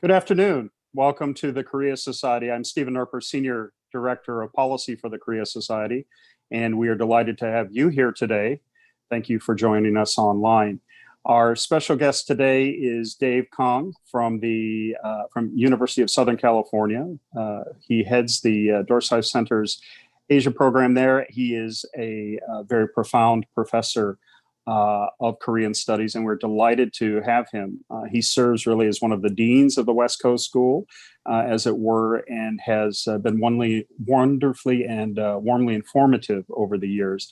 Good afternoon. Welcome to the Korea Society. I'm Stephen Noerper, Senior Director of Policy for the Korea Society, and we are delighted to have you here today. Thank you for joining us online. Our special guest today is Dave Kang from University of Southern California. He heads the Dorsey Center's Asia program there. He is a very profound professor of Korean studies, and we're delighted to have him. He serves really as one of the deans of the West Coast School, as it were, and has been wonderfully and warmly informative over the years.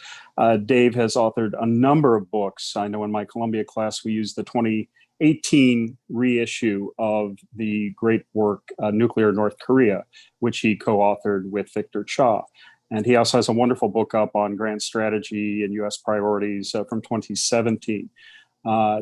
Dave has authored a number of books. I know in my Columbia class, we used the 2018 reissue of the great work, Nuclear North Korea, which he co-authored with Victor Cha. And he also has a wonderful book up on grand strategy and U.S. priorities from 2017.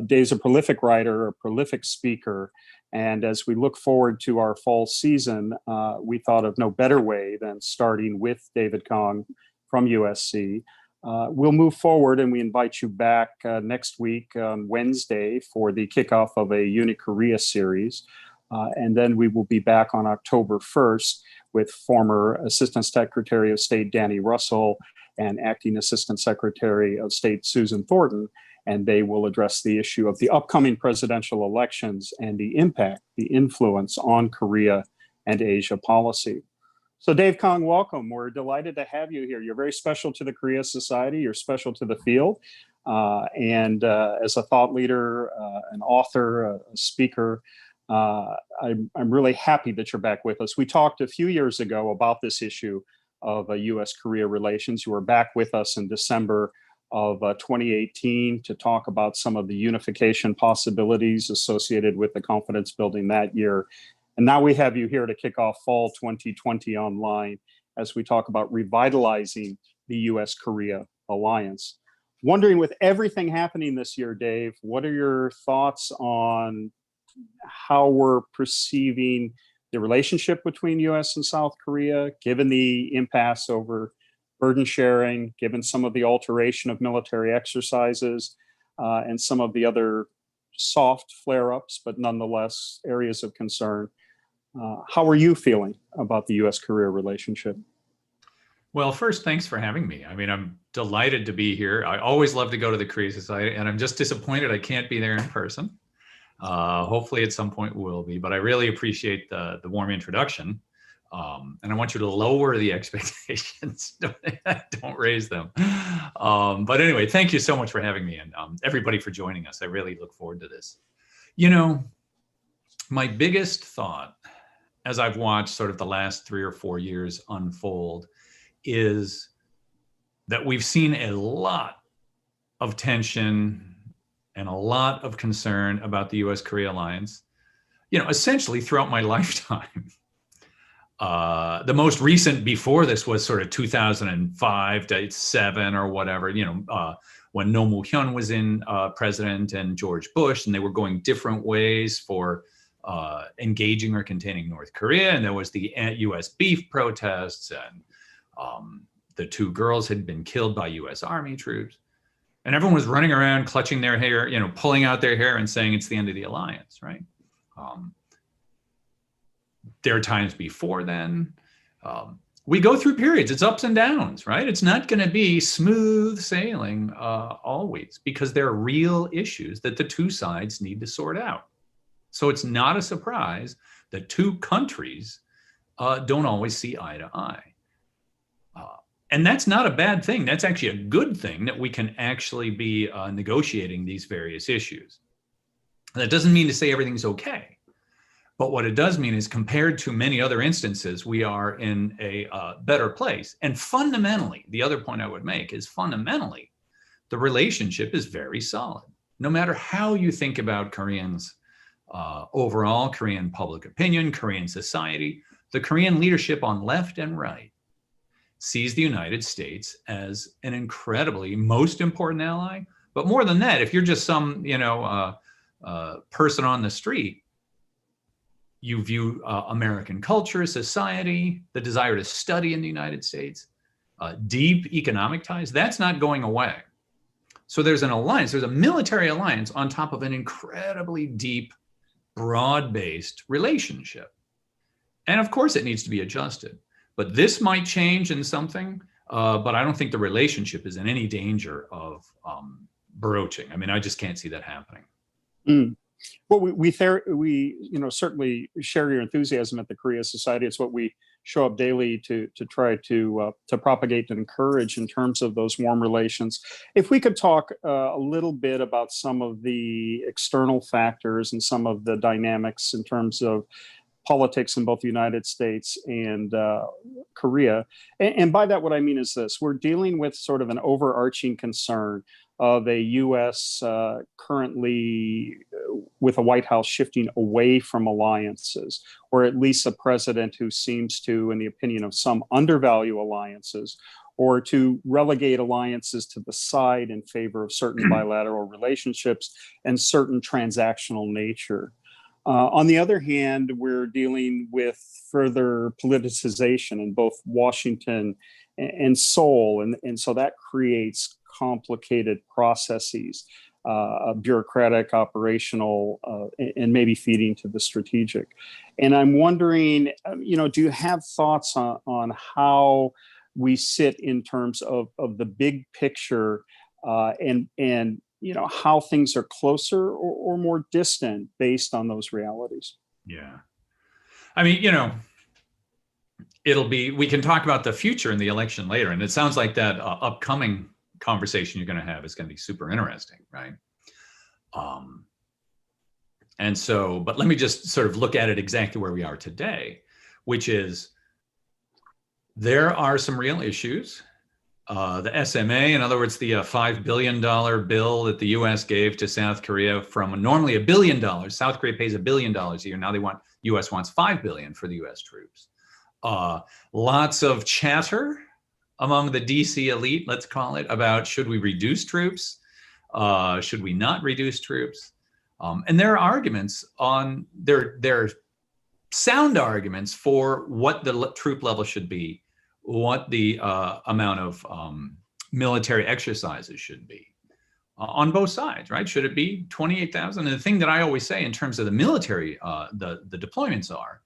Dave's a prolific writer, a prolific speaker. And as we look forward to our fall season, we thought of no better way than starting with David Kang from USC. We'll move forward and we invite you back next week on Wednesday for the kickoff of a Uni-Korea series. And then we will be back on October 1st with former Assistant Secretary of State Danny Russell and Acting Assistant Secretary of State Susan Thornton, and they will address the issue of the upcoming presidential elections and the impact, the influence on Korea and Asia policy. So Dave Kang, welcome. We're delighted to have you here. You're very special to the Korea Society. You're special to the field. And as a thought leader, an author, a speaker, I'm really happy that you're back with us. We talked a few years ago about this issue of US-Korea relations. You were back with us in December of 2018 to talk about some of the unification possibilities associated with the confidence building that year. And now we have you here to kick off fall 2020 online as we talk about revitalizing the US-Korea alliance. Wondering, with everything happening this year, Dave, what are your thoughts on how we're perceiving the relationship between US and South Korea, given the impasse over burden sharing, given some of the alteration of military exercises, and some of the other soft flare-ups, but nonetheless areas of concern. How are you feeling about the US-Korea relationship? Well, first, thanks for having me. I mean, I'm delighted to be here. I always love to go to the Korea Society, and I'm just disappointed I can't be there in person. Hopefully at some point we'll be, but I really appreciate the warm introduction. And I want you to lower the expectations, don't raise them. But anyway, thank you so much for having me, and everybody for joining us. I really look forward to this. You know, my biggest thought as I've watched sort of the last 3 or 4 years unfold is that we've seen a lot of tension and a lot of concern about the US-Korea alliance, you know, essentially throughout my lifetime. The most recent before this was sort of 2005 to 7 or whatever, you know, when Roh Moo-hyun was in president and George Bush, and they were going different ways for engaging or containing North Korea. And there was the US beef protests, and the 2 girls had been killed by US Army troops. And everyone was running around clutching their hair, you know, pulling out their hair and saying it's the end of the alliance, right? There are times before then. We go through periods, it's ups and downs, right? It's not gonna be smooth sailing always, because there are real issues that the 2 sides need to sort out. So it's not a surprise that 2 countries don't always see eye to eye. And that's not a bad thing. That's actually a good thing, that we can actually be negotiating these various issues. That doesn't mean to say everything's okay. But what it does mean is, compared to many other instances, we are in a better place. And fundamentally, the other point I would make is, fundamentally, the relationship is very solid. No matter how you think about Koreans overall, Korean public opinion, Korean society, the Korean leadership on left and right sees the United States as an incredibly most important ally. But more than that, if you're just some, you know, person on the street, you view American culture, society, the desire to study in the United States, deep economic ties, that's not going away. So there's an alliance, there's a military alliance on top of an incredibly deep broad-based relationship. And of course, it needs to be adjusted. But this might change in something, but I don't think the relationship is in any danger of broaching. I mean, I just can't see that happening. Mm. Well, we certainly share your enthusiasm at the Korea Society. It's what we show up daily to try to propagate and encourage in terms of those warm relations. If we could talk a little bit about some of the external factors and some of the dynamics in terms of politics in both the United States and Korea. And by that, what I mean is this: we're dealing with sort of an overarching concern of a U.S. Currently with a White House shifting away from alliances, or at least a president who seems to, in the opinion of some, undervalue alliances, or to relegate alliances to the side in favor of certain bilateral relationships and certain transactional nature. On the other hand, we're dealing with further politicization in both Washington and Seoul, and so that creates complicated processes, bureaucratic, operational, and maybe feeding to the strategic. And I'm wondering, do you have thoughts on how we sit in terms of the big picture and how things are closer or more distant based on those realities? Yeah. I mean, we can talk about the future in the election later. And it sounds like that upcoming conversation you're going to have is going to be super interesting, right? But let me just sort of look at it exactly where we are today, which is there are some real issues. The SMA, in other words, the $5 billion bill that the US gave to South Korea from normally $1 billion. South Korea pays $1 billion a year. Now US wants $5 billion for the US troops. Lots of chatter among the DC elite, let's call it, about should we reduce troops? Should we not reduce troops? And there are arguments there are sound arguments for what the troop level should be, what the amount of military exercises should be on both sides, right? Should it be 28,000? And the thing that I always say in terms of the military, the deployments are,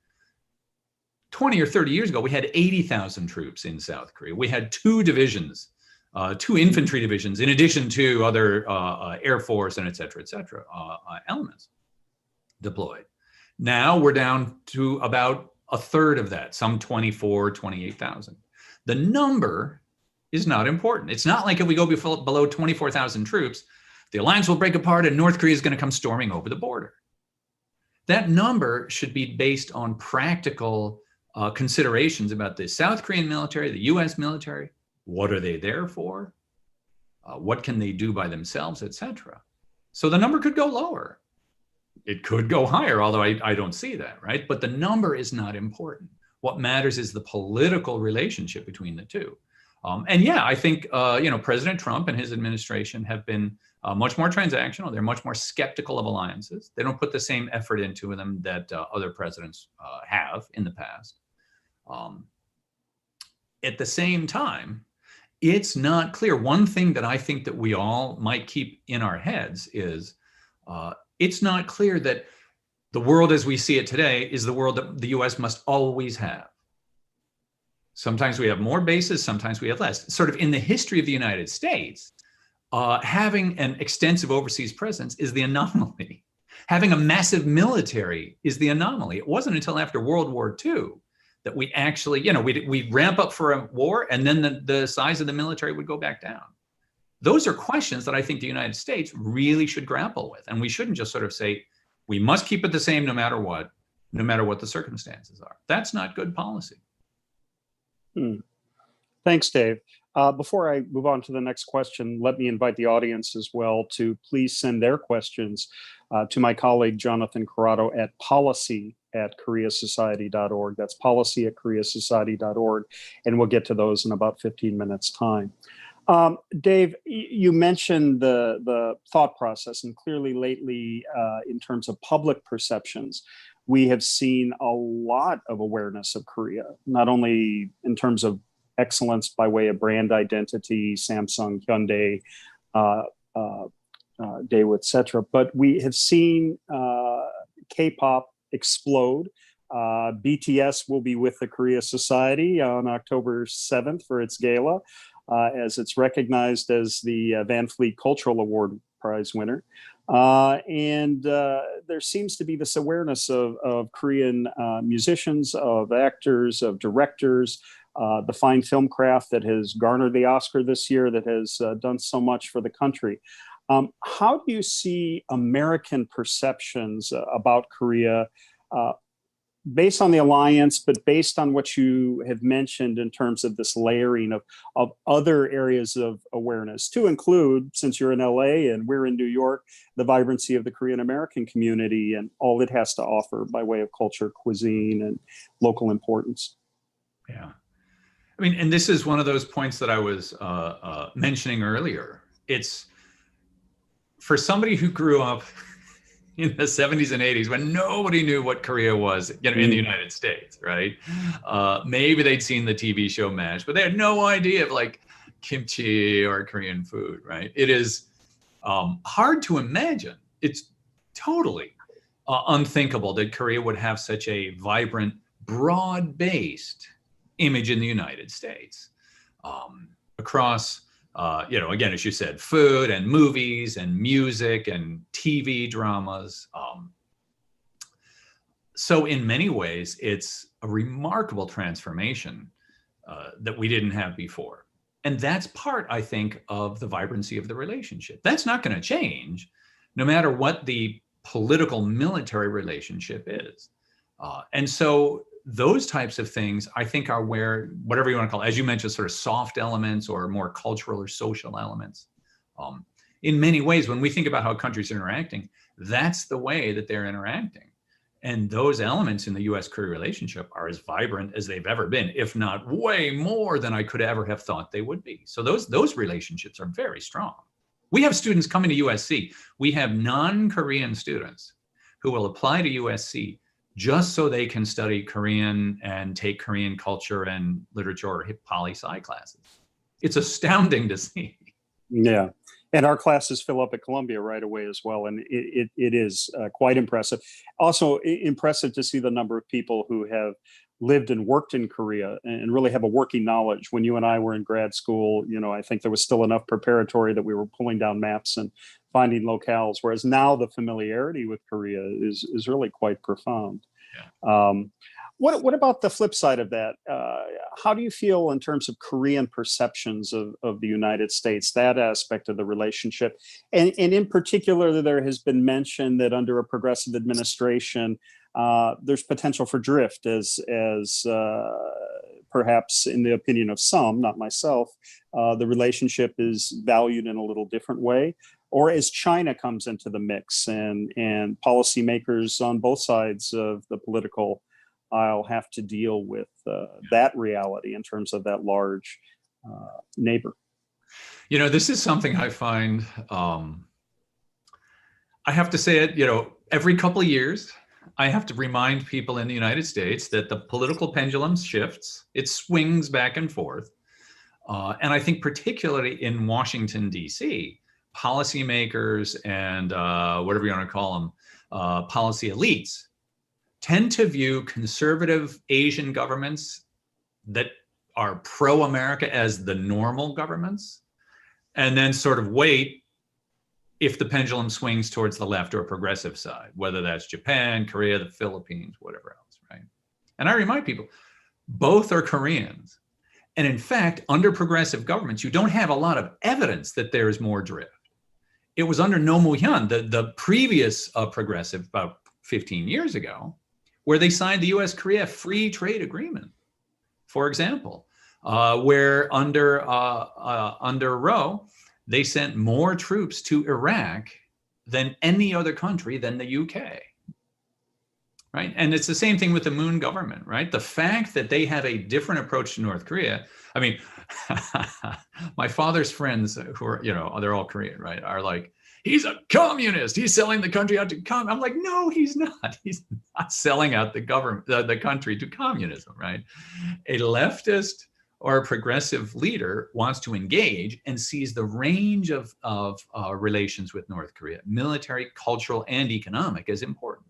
20 or 30 years ago, we had 80,000 troops in South Korea. We had 2 divisions, 2 infantry divisions, in addition to other Air Force and et cetera, elements deployed. Now we're down to about a third of that, some 28,000. The number is not important. It's not like if we go below 24,000 troops, the alliance will break apart and North Korea is going to come storming over the border. That number should be based on practical considerations about the South Korean military, the US military. What are they there for? What can they do by themselves, et cetera. So the number could go lower. It could go higher, although I don't see that, right? But the number is not important. What matters is the political relationship between the two. And yeah, I think President Trump and his administration have been much more transactional. They're much more skeptical of alliances. They don't put the same effort into them that other presidents have in the past. At the same time, it's not clear. One thing that I think that we all might keep in our heads is it's not clear that the world as we see it today is the world that the US must always have. Sometimes we have more bases, sometimes we have less. Sort of in the history of the United States, having an extensive overseas presence is the anomaly. Having a massive military is the anomaly. It wasn't until after World War II that we actually, we'd ramp up for a war and then the size of the military would go back down. Those are questions that I think the United States really should grapple with. And we shouldn't just sort of say, we must keep it the same no matter what the circumstances are. That's not good policy. Thanks, Dave. Before I move on to the next question, let me invite the audience as well to please send their questions to my colleague, Jonathan Corrado, at policy@koreasociety.org. That's policy@koreasociety.org. And we'll get to those in about 15 minutes time. Dave, you mentioned the thought process, and clearly lately, in terms of public perceptions, we have seen a lot of awareness of Korea, not only in terms of excellence by way of brand identity, Samsung, Hyundai, Daewoo, et cetera, but we have seen K-pop explode. BTS will be with the Korea Society on October 7th for its gala, as it's recognized as the Van Fleet Cultural Award Prize winner. And there seems to be this awareness of Korean musicians, of actors, of directors, the fine film craft that has garnered the Oscar this year, that has done so much for the country. How do you see American perceptions about Korea, based on the alliance, but based on what you have mentioned in terms of this layering of other areas of awareness, to include, since you're in LA and we're in New York, the vibrancy of the Korean American community and all it has to offer by way of culture, cuisine, and local importance? Yeah. I mean, and this is one of those points that I was mentioning earlier. It's for somebody who grew up in the 70s and 80s when nobody knew what Korea was, in the United States, right? Maybe they'd seen the TV show MASH, but they had no idea of like kimchi or Korean food, right? It is hard to imagine. It's totally unthinkable that Korea would have such a vibrant, broad-based image in the United States, across again, as you said, food and movies and music and TV dramas. So in many ways, it's a remarkable transformation that we didn't have before. And that's part, I think, of the vibrancy of the relationship. That's not going to change no matter what the political military relationship is. And so those types of things, I think, are where, whatever you want to call it, as you mentioned, sort of soft elements or more cultural or social elements. In many ways, when we think about how countries are interacting, that's the way that they're interacting. And those elements in the US-Korea relationship are as vibrant as they've ever been, if not way more than I could ever have thought they would be. So those relationships are very strong. We have students coming to USC. We have non-Korean students who will apply to USC just so they can study Korean and take Korean culture and literature or poli-sci classes. It's astounding to see. Yeah, and our classes fill up at Columbia right away as well, and it is quite impressive. Also impressive to see the number of people who have lived and worked in Korea and really have a working knowledge. When you and I were in grad school, I think there was still enough preparatory that we were pulling down maps and finding locales, whereas now the familiarity with Korea is really quite profound. Yeah. What about the flip side of that? How do you feel in terms of Korean perceptions of the United States, that aspect of the relationship? And in particular, there has been mention that under a progressive administration, there's potential for drift as perhaps in the opinion of some, not myself, the relationship is valued in a little different way, or as China comes into the mix and policymakers on both sides of the political aisle have to deal with that reality in terms of that large neighbor. This is something I find, I have to say it, every couple of years, I have to remind people in the United States that the political pendulum shifts, it swings back and forth. And I think particularly in Washington, D.C., policymakers and whatever you want to call them, policy elites, tend to view conservative Asian governments that are pro-America as the normal governments, and then sort of wait if the pendulum swings towards the left or progressive side, whether that's Japan, Korea, the Philippines, whatever else, right? And I remind people, both are Koreans. And in fact, under progressive governments, you don't have a lot of evidence that there is more drift. It was under Roh Moo-hyun, the previous progressive, about 15 years ago, where they signed the US-Korea free trade agreement, for example, where under Roh, they sent more troops to Iraq than any other country than the UK, right? And it's the same thing with the Moon government, right? The fact that they have a different approach to North Korea, I mean, my father's friends who are, they're all Korean, right, are like, he's a communist. He's selling the country out to I'm like, no, he's not. He's not selling out the government, the country to communism, right? A leftist or a progressive leader wants to engage and sees the range of relations with North Korea, military, cultural, and economic, as important.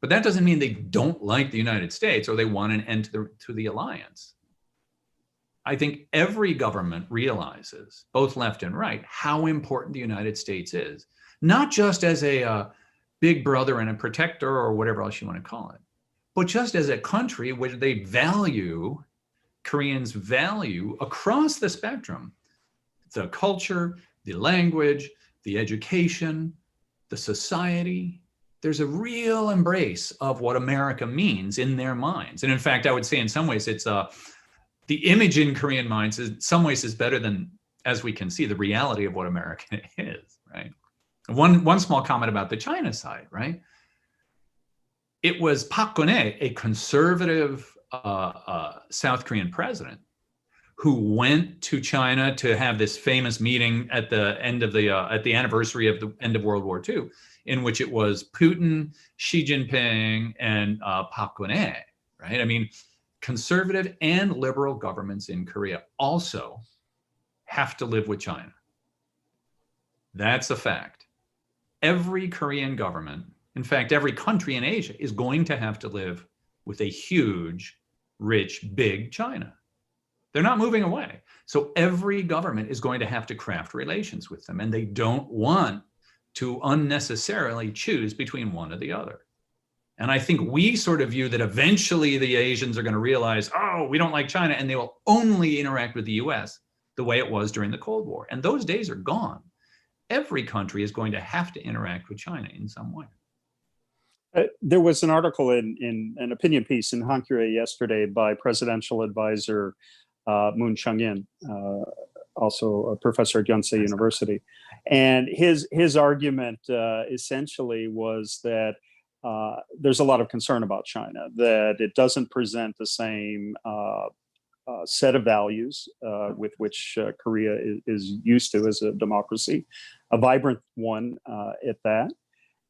But that doesn't mean they don't like the United States or they want an end to the alliance. I think every government realizes, both left and right, how important the United States is, not just as a big brother and a protector or whatever else you want to call it, but just as a country where they value, Koreans value across the spectrum, the culture, the language, the education, the society. There's a real embrace of what America means in their minds. And in fact, I would say in some ways, it's the image in Korean minds in some ways is better than, as we can see, the reality of what America is, right? One small comment about the China side, right? It was Park Geun-hye, a conservative South Korean president, who went to China to have this famous meeting at the end of at the anniversary of the end of World War II, in which it was Putin, Xi Jinping, and Park Geun-hye, right? I mean, conservative and liberal governments in Korea also have to live with China. That's a fact. Every Korean government, in fact, every country in Asia is going to have to live with a huge, rich, big China. They're not moving away. So every government is going to have to craft relations with them, and they don't want to unnecessarily choose between one or the other. And I think we sort of view that eventually the Asians are going to realize, oh, we don't like China, and they will only interact with the US the way it was during the Cold War. And those days are gone. Every country is going to have to interact with China in some way. There was an article in an opinion piece in Hankyoreh yesterday by presidential advisor Moon Chang-in, also a professor at Yonsei University. And his argument essentially was that there's a lot of concern about China, that it doesn't present the same set of values with which Korea is used to as a democracy, a vibrant one at that,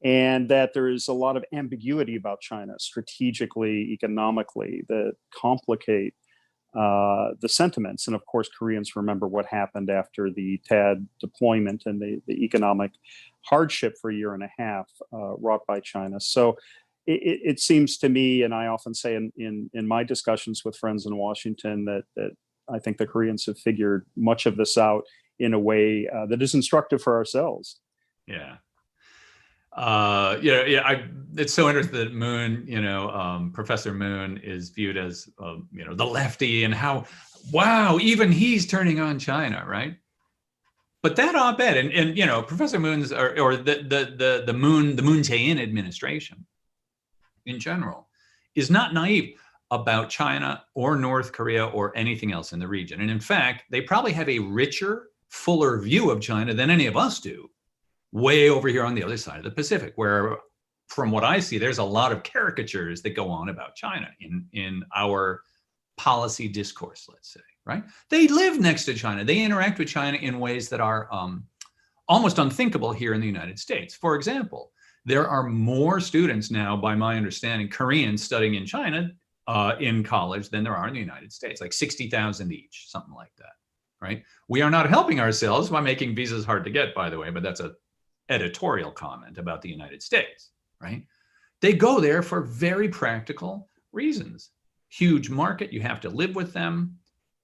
and that there is a lot of ambiguity about China strategically, economically, that complicate the sentiments. And of course, Koreans remember what happened after the THAAD deployment and the economic hardship for a year and a half wrought by China. So it seems to me, and I often say in my discussions with friends in Washington, that I think the Koreans have figured much of this out in a way that is instructive for ourselves. Yeah. It's so interesting that Moon, Professor Moon is viewed as, the lefty, and how, wow, even he's turning on China, right? But that op-ed, and Professor Moon's, or the Moon Jae-in administration in general, is not naive about China or North Korea or anything else in the region. And in fact, they probably have a richer, fuller view of China than any of us do, way over here on the other side of the Pacific, where, from what I see, there's a lot of caricatures that go on about China in our policy discourse, let's say, right? They live next to China. They interact with China in ways that are almost unthinkable here in the United States. For example, there are more students now, by my understanding, Koreans studying in China in college than there are in the United States, like 60,000 each, something like that, right? We are not helping ourselves by making visas hard to get, by the way, but that's a editorial comment about the United States, right? They go there for very practical reasons. Huge market, you have to live with them.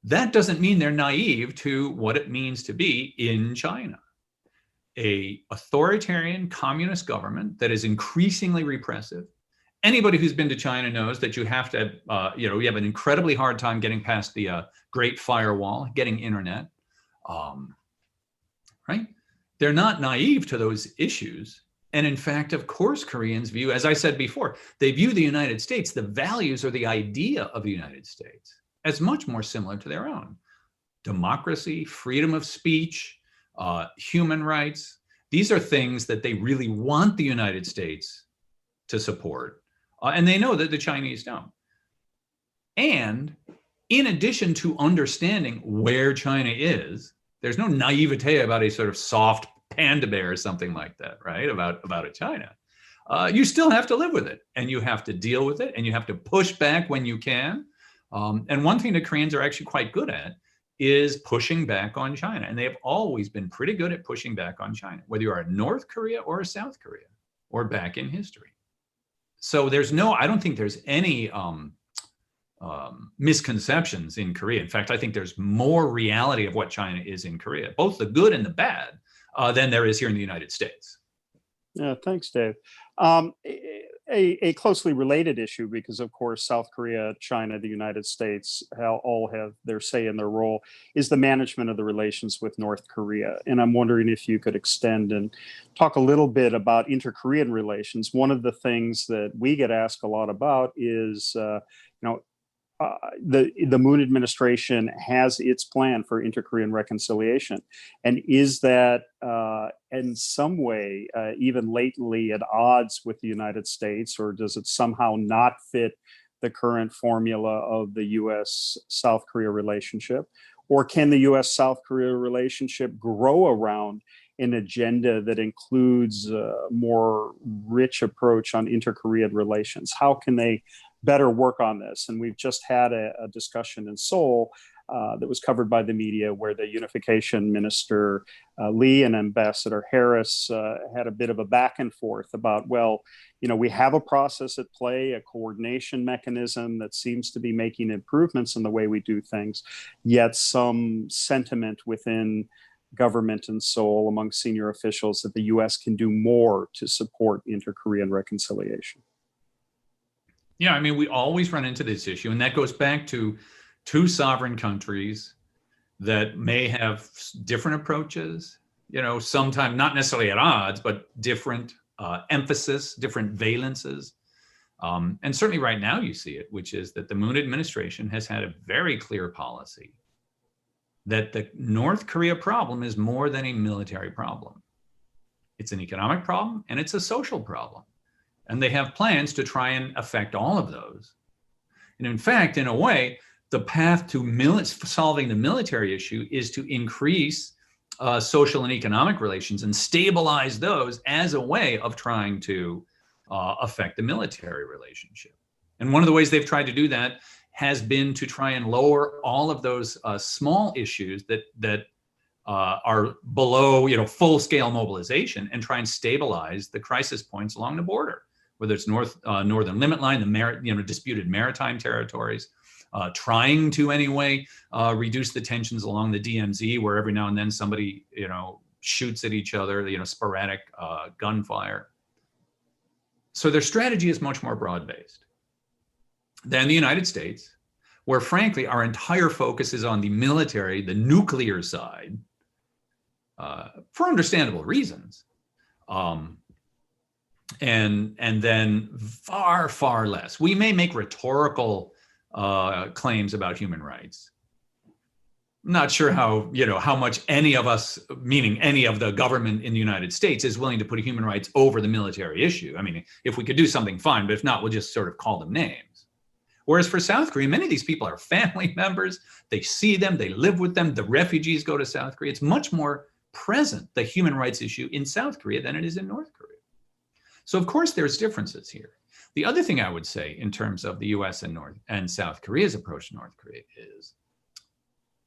That doesn't mean they're naive to what it means to be in China, a authoritarian communist government that is increasingly repressive. Anybody who's been to China knows that you have to, you have an incredibly hard time getting past the Great Firewall, getting internet, right? They're not naive to those issues. And in fact, of course, Koreans view, as I said before, they view the United States, the values or the idea of the United States, as much more similar to their own. Democracy, freedom of speech, human rights. These are things that they really want the United States to support. And they know that the Chinese don't. And in addition to understanding where China is, there's no naivete about a sort of soft panda bear or something like that, right? About a China. You still have to live with it, and you have to deal with it, and you have to push back when you can. And one thing that Koreans are actually quite good at is pushing back on China. And they have always been pretty good at pushing back on China, whether you are a North Korea or a South Korea or back in history. So I don't think there's any misconceptions in Korea. In fact, I think there's more reality of what China is in Korea, both the good and the bad, than there is here in the United States. Yeah, thanks, Dave. A closely related issue, because of course South Korea, China, the United States all have their say in their role, is the management of the relations with North Korea. And I'm wondering if you could extend and talk a little bit about inter-Korean relations. One of the things that we get asked a lot about is, the Moon administration has its plan for inter-Korean reconciliation. And is that in some way even latently at odds with the United States, or does it somehow not fit the current formula of the US-South Korea relationship? Or can the US-South Korea relationship grow around an agenda that includes a more rich approach on inter-Korean relations? How can they better work on this? And we've just had a discussion in Seoul that was covered by the media, where the unification minister Lee and Ambassador Harris had a bit of a back and forth about, well, we have a process at play, a coordination mechanism that seems to be making improvements in the way we do things, yet some sentiment within government in Seoul among senior officials that the US can do more to support inter-Korean reconciliation. Yeah, I mean, we always run into this issue, and that goes back to two sovereign countries that may have different approaches, sometimes not necessarily at odds, but different emphasis, different valences. And certainly right now you see it, which is that the Moon administration has had a very clear policy that the North Korea problem is more than a military problem. It's an economic problem and it's a social problem. And they have plans to try and affect all of those. And in fact, in a way, the path to solving the military issue is to increase social and economic relations and stabilize those as a way of trying to affect the military relationship. And one of the ways they've tried to do that has been to try and lower all of those small issues that are below full-scale mobilization, and try and stabilize the crisis points along the border, whether it's northern limit line, the disputed maritime territories, trying to anyway reduce the tensions along the DMZ, where every now and then somebody shoots at each other, sporadic gunfire. So their strategy is much more broad-based than the United States, where frankly our entire focus is on the military, the nuclear side, for understandable reasons. And then far, far less. We may make rhetorical claims about human rights. I'm not sure how much any of us, meaning any of the government in the United States, is willing to put human rights over the military issue. I mean, if we could do something, fine, but if not, we'll just sort of call them names. Whereas for South Korea, many of these people are family members. They see them, they live with them. The refugees go to South Korea. It's much more present, the human rights issue in South Korea, than it is in North Korea. So of course there's differences here. The other thing I would say in terms of the US and South Korea's approach to North Korea is,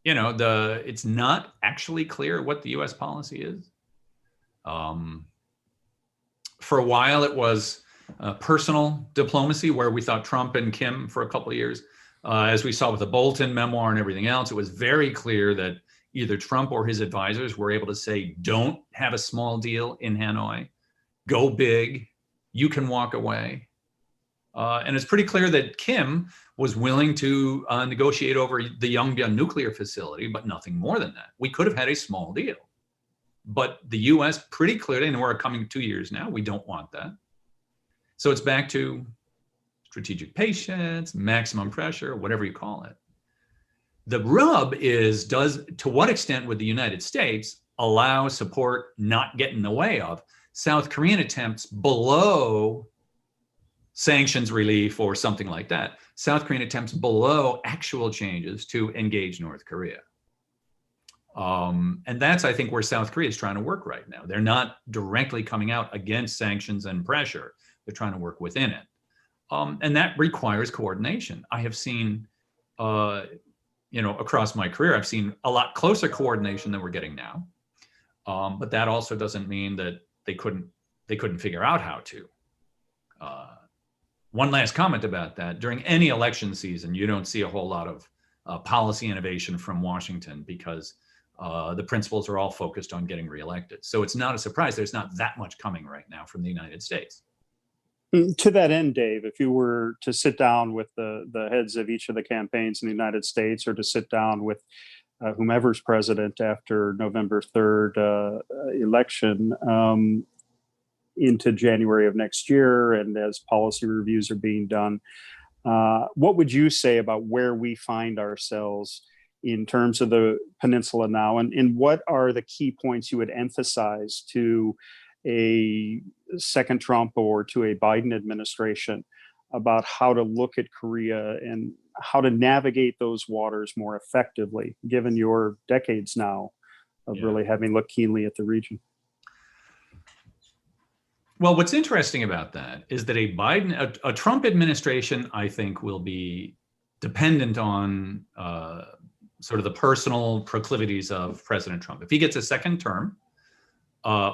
it's not actually clear what the US policy is. For a while it was personal diplomacy, where we thought Trump and Kim for a couple of years, as we saw with the Bolton memoir and everything else, it was very clear that either Trump or his advisors were able to say, don't have a small deal in Hanoi, go big, you can walk away. And it's pretty clear that Kim was willing to negotiate over the Yongbyon nuclear facility, but nothing more than that. We could have had a small deal. But the US pretty clearly, and we're coming 2 years now, we don't want that. So it's back to strategic patience, maximum pressure, whatever you call it. The rub is, to what extent would the United States allow, support, not get in the way of South Korean attempts below sanctions relief or something like that, South Korean attempts below actual changes to engage North Korea. And that's, I think, where South Korea is trying to work right now. They're not directly coming out against sanctions and pressure. They're trying to work within it. And that requires coordination. I have seen, across my career, I've seen a lot closer coordination than we're getting now. But that also doesn't mean that they couldn't figure out how to one last comment about that. During any election season, you don't see a whole lot of policy innovation from Washington because the principals are all focused on getting reelected. So it's not a surprise there's not that much coming right now from the United States. To that end, Dave, if you were to sit down with the heads of each of the campaigns in the United States, or to sit down with whomever's president after November 3rd election into January of next year, and as policy reviews are being done, what would you say about where we find ourselves in terms of the peninsula now? And what are the key points you would emphasize to a second Trump or to a Biden administration about how to look at Korea and how to navigate those waters more effectively, given your decades now of really having looked keenly at the region? Well, what's interesting about that is that a Trump administration, I think, will be dependent on sort of the personal proclivities of President Trump. If he gets a second term,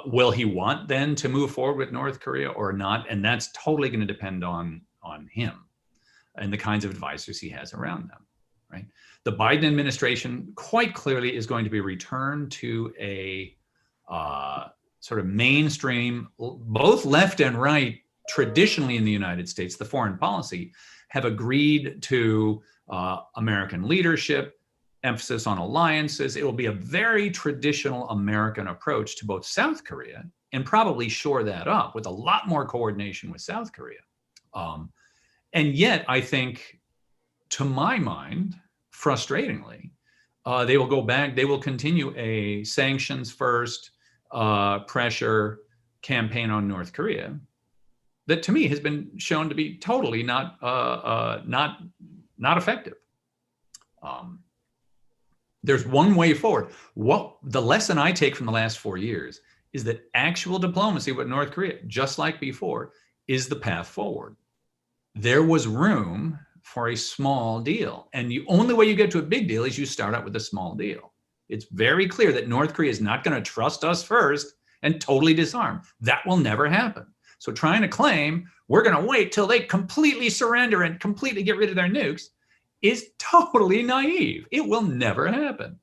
will he want then to move forward with North Korea or not? And that's totally going to depend on him and the kinds of advisors he has around them, right? The Biden administration quite clearly is going to be returned to a sort of mainstream, both left and right, traditionally in the United States, the foreign policy, have agreed to American leadership, emphasis on alliances. It will be a very traditional American approach to both South Korea, and probably shore that up with a lot more coordination with South Korea. And yet, I think, to my mind, frustratingly, they will go back, they will continue a sanctions first pressure campaign on North Korea that to me has been shown to be totally not effective. There's one way forward. What the lesson I take from the last 4 years is that actual diplomacy with North Korea, just like before, is the path forward. There was room for a small deal. And the only way you get to a big deal is you start out with a small deal. It's very clear that North Korea is not going to trust us first and totally disarm. That will never happen. So trying to claim we're going to wait till they completely surrender and completely get rid of their nukes is totally naive. It will never happen.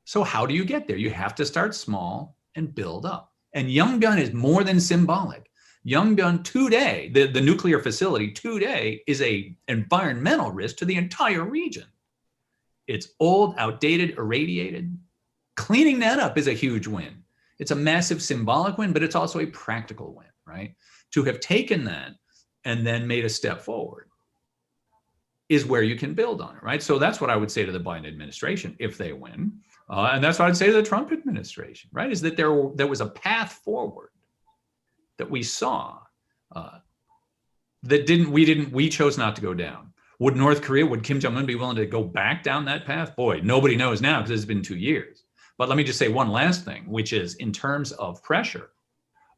So how do you get there? You have to start small and build up. And Jongun is more than symbolic. Jongun today, the nuclear facility today, is an environmental risk to the entire region. It's old, outdated, irradiated. Cleaning that up is a huge win. It's a massive symbolic win, but it's also a practical win, right? To have taken that and then made a step forward is where you can build on it, right? So that's what I would say to the Biden administration if they win. And that's what I'd say to the Trump administration, right? Is that there was a path forward that we saw that we chose not to go down. Would North Korea, would Kim Jong-un be willing to go back down that path? Boy, nobody knows now because it's been 2 years. But let me just say one last thing, which is in terms of pressure,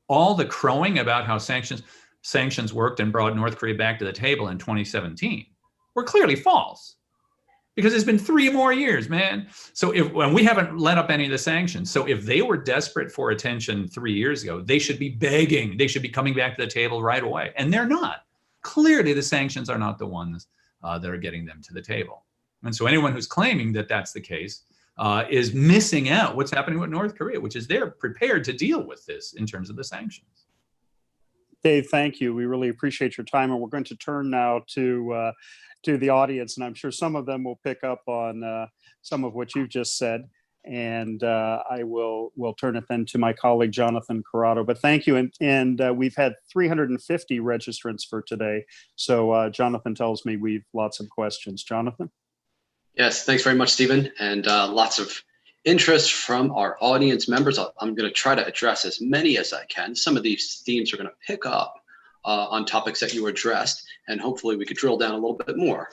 all the crowing about how sanctions worked and brought North Korea back to the table in 2017 were clearly false. Because it's been 3 more years, man. So and we haven't let up any of the sanctions. So if they were desperate for attention 3 years ago, they should be begging. They should be coming back to the table right away. And they're not. Clearly, the sanctions are not the ones that are getting them to the table. And so anyone who's claiming that that's the case is missing out what's happening with North Korea, which is they're prepared to deal with this in terms of the sanctions. Dave, thank you. We really appreciate your time. And we're going to turn now to the audience, and I'm sure some of them will pick up on some of what you've just said. And I will turn it then to my colleague, Jonathan Corrado. But thank you. And we've had 350 registrants for today. So Jonathan tells me we've lots of questions. Jonathan? Yes, thanks very much, Stephen. And lots of interest from our audience members. I'm going to try to address as many as I can. Some of these themes are going to pick up on topics that you addressed, and hopefully we could drill down a little bit more.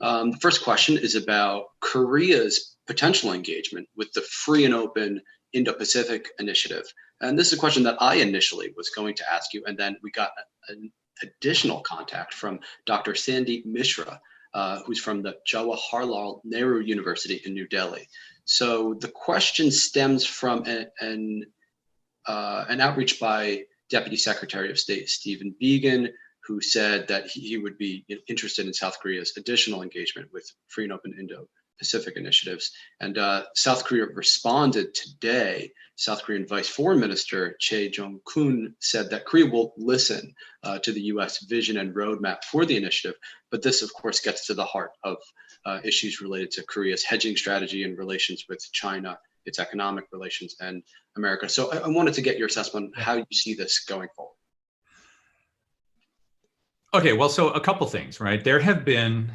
The first question is about Korea's potential engagement with the free and open Indo-Pacific initiative. And this is a question that I initially was going to ask you, and then we got an additional contact from Dr. Sandeep Mishra, who's from the Jawaharlal Nehru University in New Delhi. So the question stems from an outreach by Deputy Secretary of State Stephen Biegun, who said that he would be interested in South Korea's additional engagement with free and open Indo-Pacific initiatives. And South Korea responded today. South Korean Vice Foreign Minister Jongun said that Korea will listen to the U.S. vision and roadmap for the initiative. But this, of course, gets to the heart of issues related to Korea's hedging strategy and relations with China, its economic relations, and America. So I wanted to get your assessment on how you see this going forward. Okay, well, so a couple things, right? There have been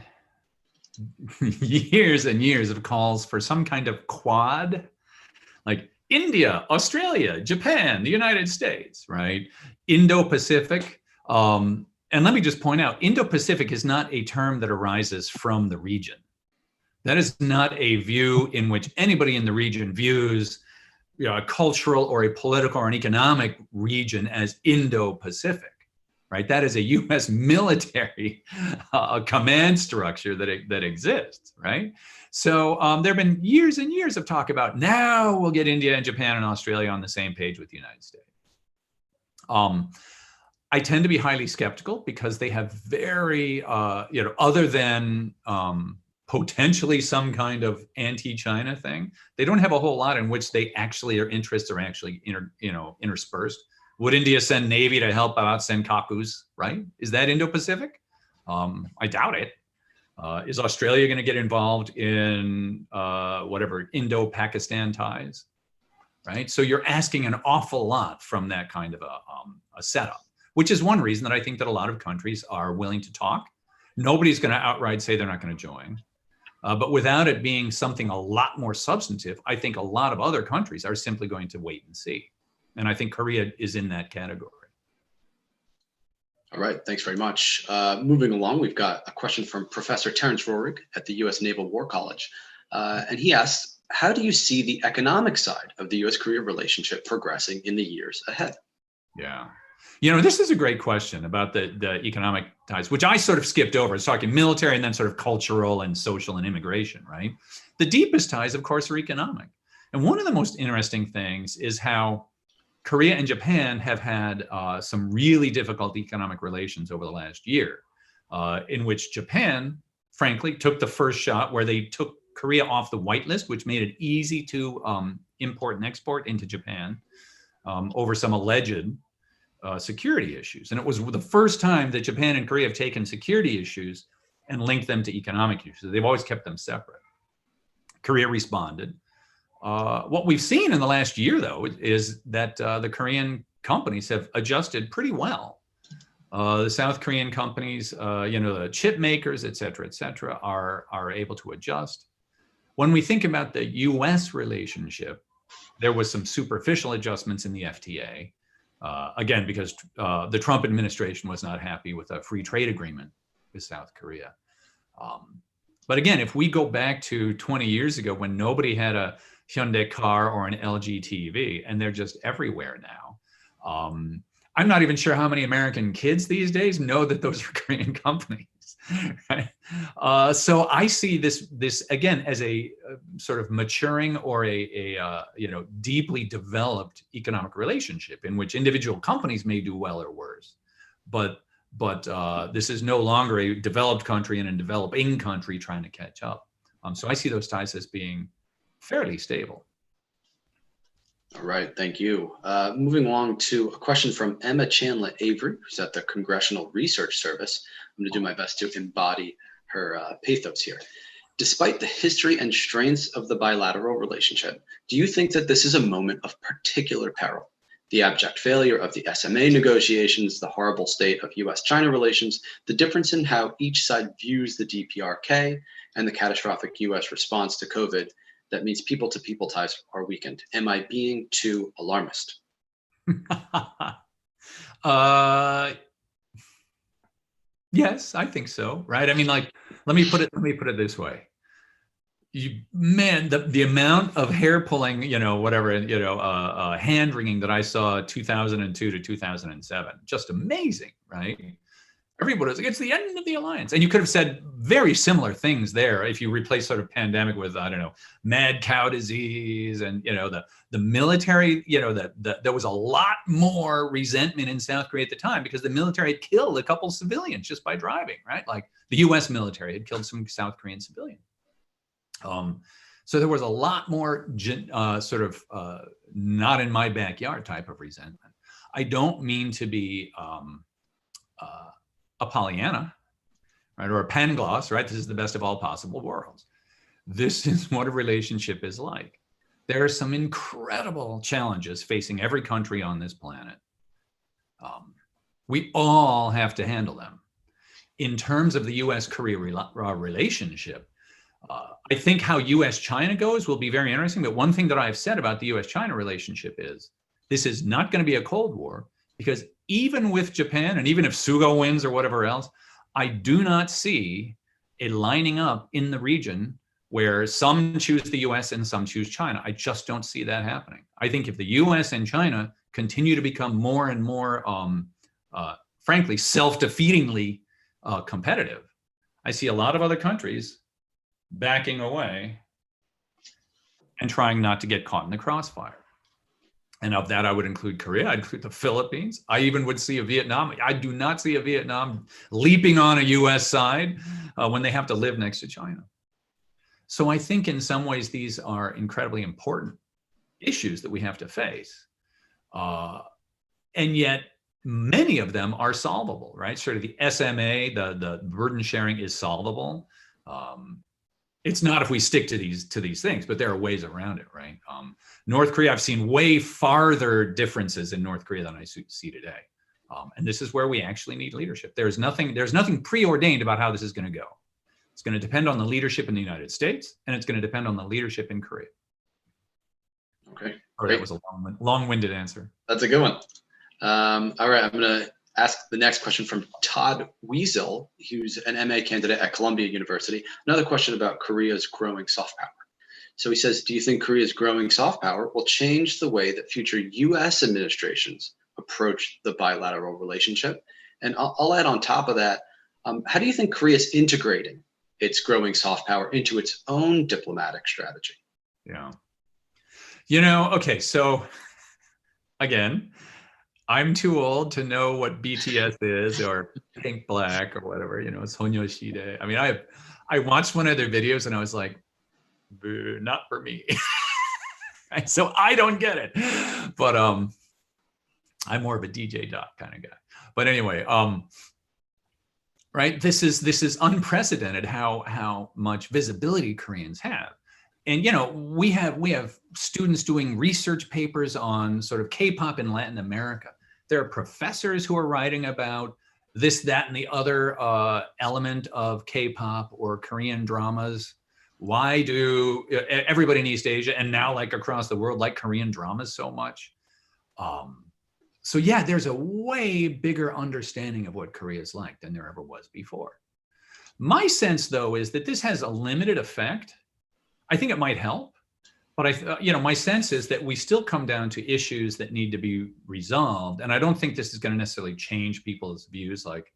years and years of calls for some kind of quad, like India, Australia, Japan, the United States, right? Indo-Pacific. And let me just point out, Indo-Pacific is not a term that arises from the region. That is not a view in which anybody in the region views a cultural or a political or an economic region as Indo-Pacific. Right, that is a U.S. military command structure that exists, right? So there have been years and years of talk about now we'll get India and Japan and Australia on the same page with the United States. I tend to be highly skeptical because they have very, other than potentially some kind of anti-China thing, they don't have a whole lot in which they actually their interests are actually interspersed. Would India send Navy to help out Senkakus, right? Is that Indo-Pacific? I doubt it. Is Australia going to get involved in whatever Indo-Pakistan ties, right? So you're asking an awful lot from that kind of a setup, which is one reason that I think that a lot of countries are willing to talk. Nobody's going to outright say they're not going to join. But without it being something a lot more substantive, I think a lot of other countries are simply going to wait and see. And I think Korea is in that category. All right, thanks very much. Moving along, we've got a question from Professor Terence Roerig at the U.S. Naval War College. And he asks, how do you see the economic side of the U.S.-Korea relationship progressing in the years ahead? Yeah. This is a great question about the economic ties, which I sort of skipped over. I was talking military and then sort of cultural and social and immigration, right? The deepest ties, of course, are economic. And one of the most interesting things is how Korea and Japan have had some really difficult economic relations over the last year, in which Japan, frankly, took the first shot where they took Korea off the whitelist, which made it easy to import and export into Japan over some alleged security issues. And it was the first time that Japan and Korea have taken security issues and linked them to economic issues. They've always kept them separate. Korea responded. What we've seen in the last year, though, is that the Korean companies have adjusted pretty well. The South Korean companies, the chip makers, et cetera, are able to adjust. When we think about the U.S. relationship, there was some superficial adjustments in the FTA, again, because the Trump administration was not happy with a free trade agreement with South Korea. But again, if we go back to 20 years ago when nobody had a Hyundai car or an LG TV, and they're just everywhere now. I'm not even sure how many American kids these days know that those are Korean companies, right? So I see this again as a sort of maturing or a deeply developed economic relationship in which individual companies may do well or worse, but this is no longer a developed country and a developing country trying to catch up. So I see those ties as being fairly stable. All right, thank you. Moving along to a question from Emma Chandler Avery, who's at the Congressional Research Service. I'm going to do my best to embody her pathos here. Despite the history and strengths of the bilateral relationship, do you think that this is a moment of particular peril? The abject failure of the SMA negotiations, the horrible state of US-China relations, the difference in how each side views the DPRK, and the catastrophic US response to COVID that means people-to-people ties are weakened. Am I being too alarmist? Yes, I think so. Right. I mean, like, let me put it this way. The amount of hair pulling, hand wringing that I saw 2002 to 2007, just amazing, right? Everybody was like, it's the end of the alliance. And you could have said very similar things there if you replace sort of pandemic with, I don't know, mad cow disease and, the military, there was a lot more resentment in South Korea at the time because the military had killed a couple civilians just by driving, right? Like the US military had killed some South Korean civilians. So there was a lot more not in my backyard type of resentment. I don't mean to be a Pollyanna, right, or a Pangloss, right? This is the best of all possible worlds. This is what a relationship is like. There are some incredible challenges facing every country on this planet. We all have to handle them. In terms of the US-Korea relationship, I think how US-China goes will be very interesting. But one thing that I've said about the US-China relationship is this is not going to be a Cold War, because even with Japan, and even if Sugo wins or whatever else, I do not see a lining up in the region where some choose the US and some choose China. I just don't see that happening. I think if the US and China continue to become more and more, frankly, self-defeatingly competitive, I see a lot of other countries backing away and trying not to get caught in the crossfire. And of that, I would include Korea, I'd include the Philippines. I even would see a Vietnam. I do not see a Vietnam leaping on a US side when they have to live next to China. So I think in some ways, these are incredibly important issues that we have to face. And yet many of them are solvable, right? Sort of the SMA, the burden sharing is solvable. It's not if we stick to these things, but there are ways around it, right? North Korea, I've seen way farther differences in North Korea than I see today. And this is where we actually need leadership. There's nothing preordained about how this is going to go. It's going to depend on the leadership in the United States, and it's going to depend on the leadership in Korea. Okay. Or that was a long-winded answer. That's a good one. All right, I'm going to ask the next question from Todd Weasel, who's an MA candidate at Columbia University. Another question about Korea's growing soft power. So he says, do you think Korea's growing soft power will change the way that future US administrations approach the bilateral relationship? And I'll add on top of that, how do you think Korea is integrating its growing soft power into its own diplomatic strategy? Yeah. Okay, so again, I'm too old to know what BTS is or Pink Black or whatever, Sonyeoshide. I mean, I watched one of their videos and I was like, not for me. Right? So I don't get it. But I'm more of a DJ Dot kind of guy. But anyway, right? This is unprecedented how much visibility Koreans have. And we have students doing research papers on sort of K-pop in Latin America. There are professors who are writing about this, that, and the other element of K-pop or Korean dramas. Why do everybody in East Asia and now like across the world like Korean dramas so much? So yeah, there's a way bigger understanding of what Korea is like than there ever was before. My sense, though, is that this has a limited effect. I think it might help, but my sense is that we still come down to issues that need to be resolved. And I don't think this is going to necessarily change people's views like,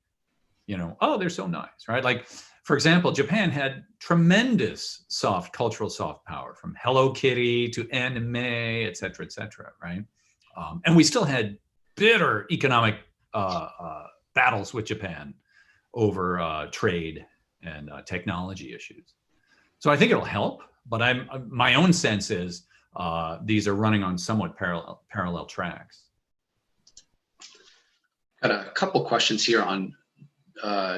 oh, they're so nice, right? Like, for example, Japan had tremendous cultural soft power, from Hello Kitty to anime, et cetera, right? And we still had bitter economic battles with Japan over trade and technology issues. So I think it'll help, but my own sense is these are running on somewhat parallel tracks. Got a couple questions here on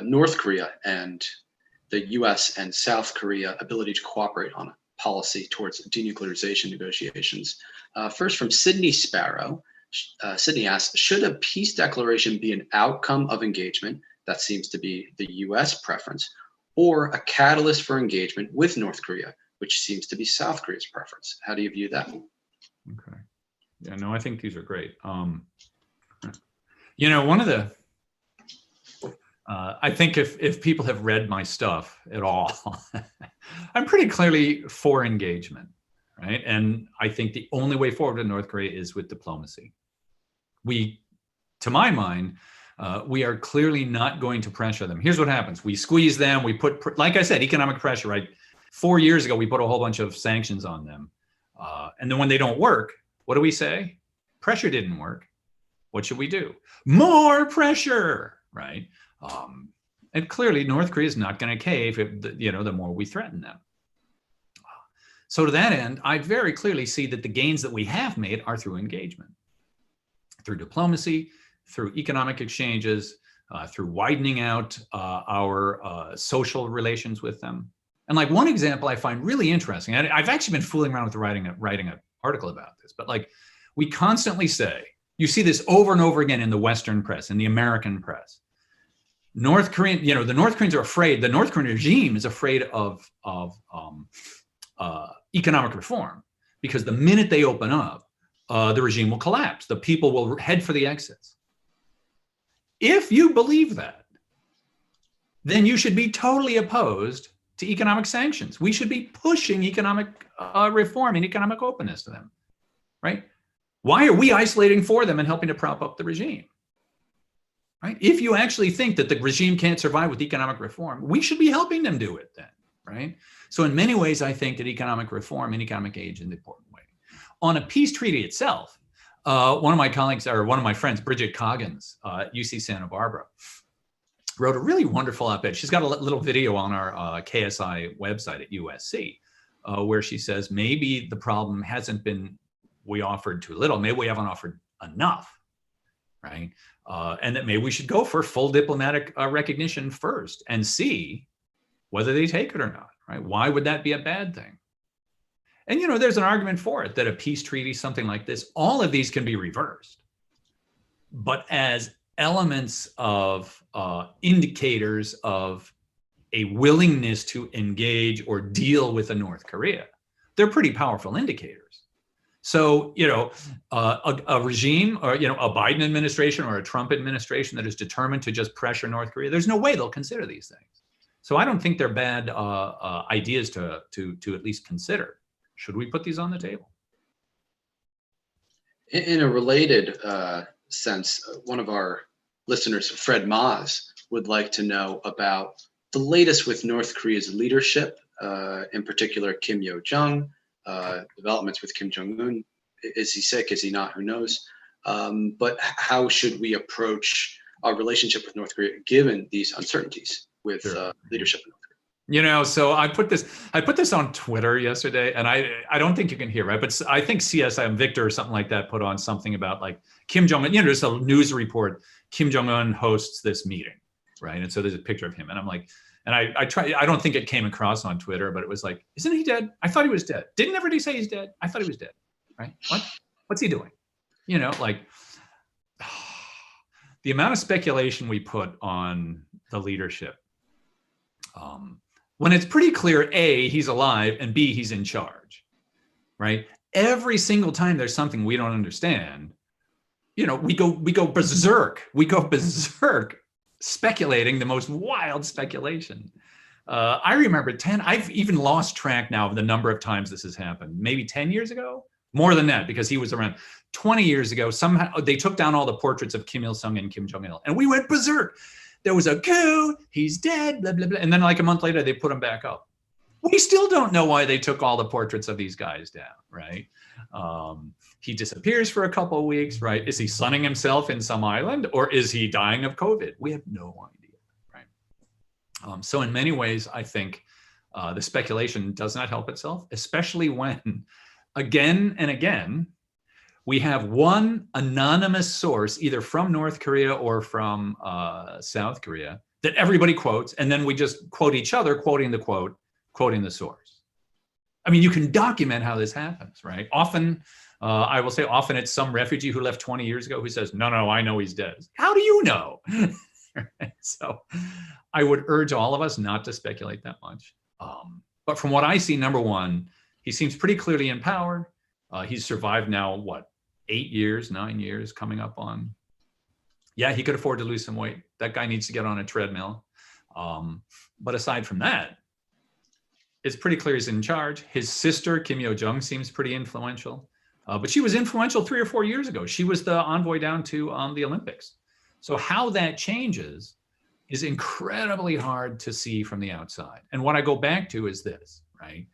North Korea and the US and South Korea ability to cooperate on a policy towards denuclearization negotiations. First, from Sydney Sparrow. Sydney asks, should a peace declaration be an outcome of engagement? That seems to be the US preference, or a catalyst for engagement with North Korea, which seems to be South Korea's preference. How do you view that? Okay. Yeah, no, I think these are great. One of the, I think if people have read my stuff at all, I'm pretty clearly for engagement, right? And I think the only way forward in North Korea is with diplomacy. To my mind, We are clearly not going to pressure them. Here's what happens. We squeeze them. We put, like I said, economic pressure, right? 4 years ago, we put a whole bunch of sanctions on them. And then when they don't work, what do we say? Pressure didn't work. What should we do? More pressure, right? And clearly, North Korea is not going to cave if, the more we threaten them. So to that end, I very clearly see that the gains that we have made are through engagement, through diplomacy, through economic exchanges, through widening out our social relations with them. And like one example I find really interesting, and I've actually been fooling around with writing an article about this, but like we constantly say, you see this over and over again in the Western press, in the American press. North Korean, the North Koreans are afraid, the North Korean regime is afraid of economic reform, because the minute they open up, the regime will collapse. The people will head for the exits. If you believe that, then you should be totally opposed to economic sanctions. We should be pushing economic reform and economic openness to them, right? Why are we isolating for them and helping to prop up the regime, right? If you actually think that the regime can't survive with economic reform, we should be helping them do it then, right? So in many ways, I think that economic reform and economic aid is an important way. On a peace treaty itself, one of my colleagues, or one of my friends, Bridget Coggins at UC Santa Barbara, wrote a really wonderful op-ed. She's got a little video on our KSI website at USC, where she says maybe the problem hasn't been we offered too little, maybe we haven't offered enough, right? And that maybe we should go for full diplomatic recognition first and see whether they take it or not, right? Why would that be a bad thing? And there's an argument for it, that a peace treaty, something like this, all of these can be reversed. But as elements of indicators of a willingness to engage or deal with a North Korea, they're pretty powerful indicators. So, a regime, or, a Biden administration or a Trump administration that is determined to just pressure North Korea, there's no way they'll consider these things. So I don't think they're bad ideas to at least consider. Should we put these on the table? In a related sense, one of our listeners, Fred Maas, would like to know about the latest with North Korea's leadership, in particular Kim Yo-jong, developments with Kim Jong-un. Is he sick? Is he not? Who knows? But how should we approach our relationship with North Korea given these uncertainties with leadership in North Korea? So I put this on Twitter yesterday, and I don't think you can hear, right? But I think CSI Victor or something like that put on something about like Kim Jong-un, there's a news report, Kim Jong-un hosts this meeting, right? And so there's a picture of him, and I'm like, and I don't think it came across on Twitter, but it was like, isn't he dead? I thought he was dead. Didn't everybody say he's dead? I thought he was dead, right? What's he doing? Like the amount of speculation we put on the leadership, when it's pretty clear, A, he's alive, and B, he's in charge, right? Every single time there's something we don't understand, we go berserk. We go berserk speculating the most wild speculation. I remember I've even lost track now of the number of times this has happened. Maybe 10 years ago? More than that, because he was around. 20 years ago, somehow they took down all the portraits of Kim Il-sung and Kim Jong-il, and we went berserk. There was a coup, he's dead, blah, blah, blah. And then like a month later, they put him back up. We still don't know why they took all the portraits of these guys down, right? He disappears for a couple of weeks, right? Is he sunning himself in some island, or is he dying of COVID? We have no idea, right? So in many ways, I think the speculation does not help itself, especially when, again and again, we have one anonymous source, either from North Korea or from South Korea, that everybody quotes, and then we just quote each other, quoting the quote, quoting the source. I mean, you can document how this happens, right? Often, I will say, often it's some refugee who left 20 years ago who says, no, I know he's dead. How do you know? So I would urge all of us not to speculate that much. But from what I see, number one, he seems pretty clearly in power. He's survived now, 8 years, 9 years coming up on. Yeah, he could afford to lose some weight. That guy needs to get on a treadmill. But aside from that, it's pretty clear he's in charge. His sister, Kim Yo-jong, seems pretty influential. But she was influential 3 or 4 years ago. She was the envoy down to the Olympics. So how that changes is incredibly hard to see from the outside. And what I go back to is this, right?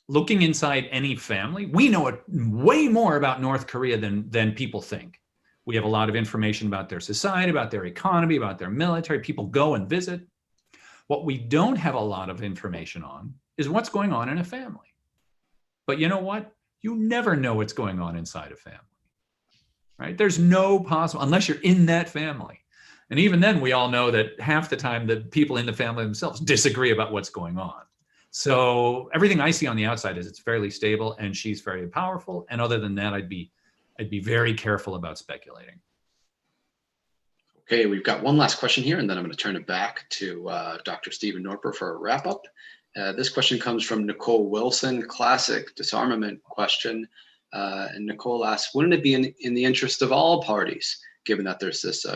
Looking inside any family, we know way more about North Korea than people think. We have a lot of information about their society, about their economy, about their military. People go and visit. What we don't have a lot of information on is what's going on in a family. But you know what? You never know what's going on inside a family, right? There's no possible, unless you're in that family. And even then, we all know that half the time the people in the family themselves disagree about what's going on. So everything I see on the outside is it's fairly stable and she's very powerful. And other than that, I'd be very careful about speculating. Okay, we've got one last question here, and then I'm going to turn it back to Dr. Stephen Noerper for a wrap up. This question comes from Nicole Wilson, classic disarmament question. And Nicole asks, wouldn't it be in the interest of all parties, given that there's this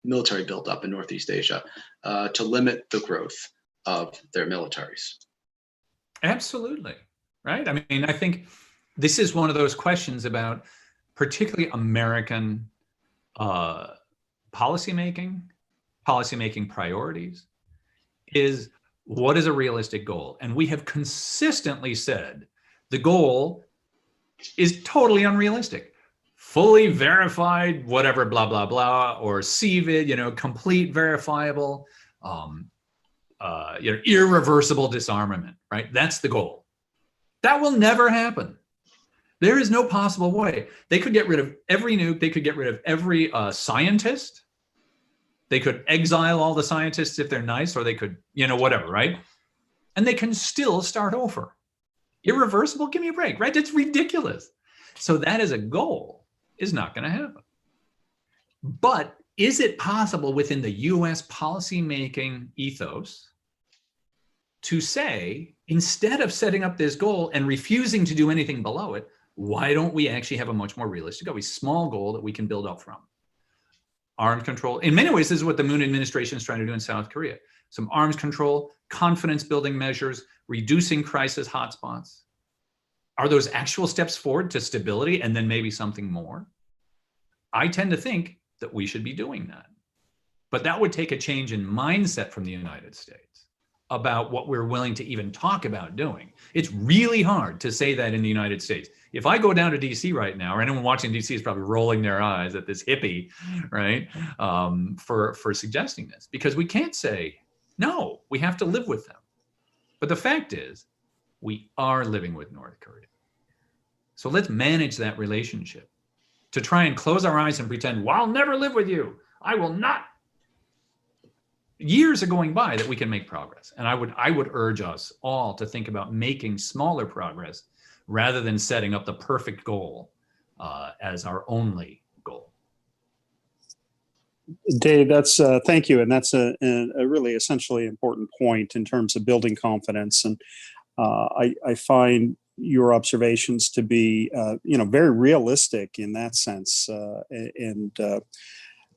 military buildup in Northeast Asia, to limit the growth of their militaries? Absolutely, right? I mean, I think this is one of those questions about particularly American policymaking priorities, is what is a realistic goal? And we have consistently said the goal is totally unrealistic. Fully verified, whatever, blah, blah, blah, or CVID, complete verifiable, irreversible disarmament, right? That's the goal. That will never happen. There is no possible way. They could get rid of every nuke. They could get rid of every scientist. They could exile all the scientists if they're nice, or they could, whatever, right? And they can still start over. Irreversible? Give me a break, right? It's ridiculous. So that as a goal is not going to happen. But is it possible within the US policymaking ethos to say, instead of setting up this goal and refusing to do anything below it, why don't we actually have a much more realistic goal, a small goal that we can build up from? Arms control. In many ways, this is what the Moon administration is trying to do in South Korea. Some arms control, confidence building measures, reducing crisis hotspots. Are those actual steps forward to stability and then maybe something more? I tend to think that we should be doing that. But that would take a change in mindset from the United States about what we're willing to even talk about doing. It's really hard to say that in the United States. If I go down to DC right now, or anyone watching DC is probably rolling their eyes at this hippie, right, for suggesting this, because we can't say, no, we have to live with them. But the fact is, we are living with North Korea. So let's manage that relationship. To try and close our eyes and pretend, well, I'll never live with you. I will not. Years are going by that we can make progress. And I would urge us all to think about making smaller progress rather than setting up the perfect goal as our only goal. Dave, that's thank you. And that's a really essentially important point in terms of building confidence. And I find your observations to be, very realistic in that sense.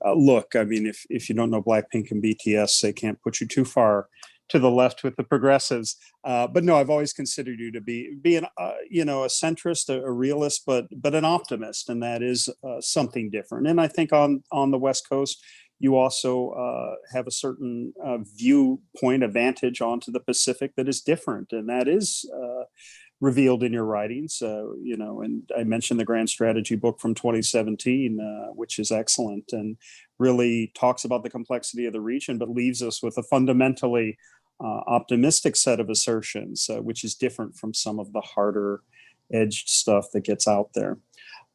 Look, I mean, if you don't know Blackpink and BTS, they can't put you too far to the left with the progressives. But no, I've always considered you to be a centrist, a realist, but an optimist, and that is something different. And I think on the West Coast, you also have a certain viewpoint, a vantage onto the Pacific that is different, and that is revealed in your writings, and I mentioned the Grand Strategy book from 2017, which is excellent and really talks about the complexity of the region, but leaves us with a fundamentally optimistic set of assertions, which is different from some of the harder edged stuff that gets out there.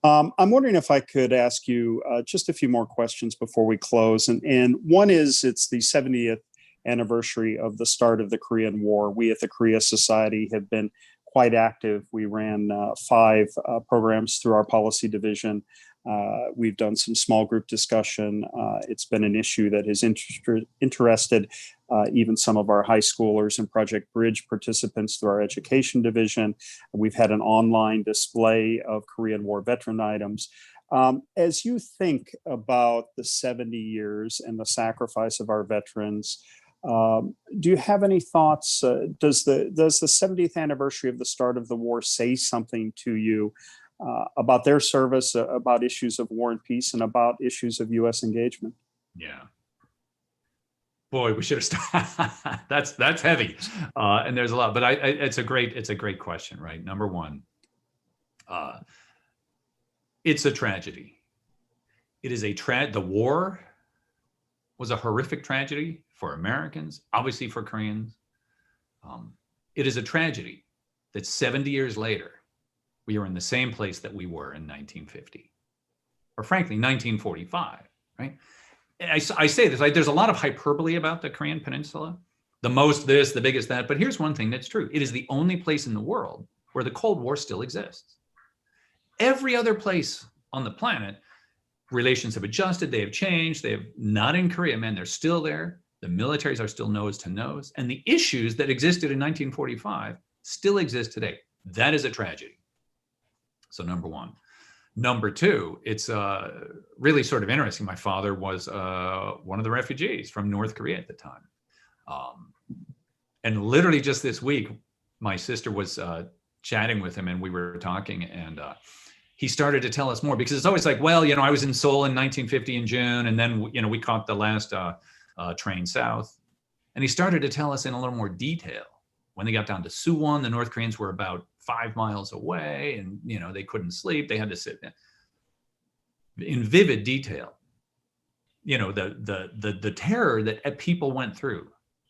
I'm wondering if I could ask you just a few more questions before we close. And one is, it's the 70th anniversary of the start of the Korean War. We at the Korea Society have been quite active. We ran 5 programs through our policy division. We've done some small group discussion. It's been an issue that has interested even some of our high schoolers and Project Bridge participants through our education division. We've had an online display of Korean War veteran items. As you think about the 70 years and the sacrifice of our veterans, do you have any thoughts? Does the 70th anniversary of the start of the war say something to you about their service, about issues of war and peace, and about issues of U.S. engagement? Yeah. Boy, we should have started. That's heavy, and there's a lot. But it's a great question, right? Number one, it's a tragedy. It is the war was a horrific tragedy for Americans, obviously for Koreans. It is a tragedy that 70 years later, we are in the same place that we were in 1950, or frankly, 1945, right? I say this, there's a lot of hyperbole about the Korean Peninsula, the most this, the biggest that, but here's one thing that's true. It is the only place in the world where the Cold War still exists. Every other place on the planet, relations have adjusted, they have changed, they have not in Korea, man, they're still there. The militaries are still nose to nose, and the issues that existed in 1945 still exist today. That is a tragedy. So number one. Number two, it's really sort of interesting. My father was one of the refugees from North Korea at the time. And literally just this week, my sister was chatting with him and we were talking, and he started to tell us more, because it's always like, well, I was in Seoul in 1950 in June, and then, we caught the last train south. And he started to tell us in a little more detail. When they got down to Suwon, the North Koreans were about 5 miles away, and they couldn't sleep. They had to sit in vivid detail. The terror that people went through,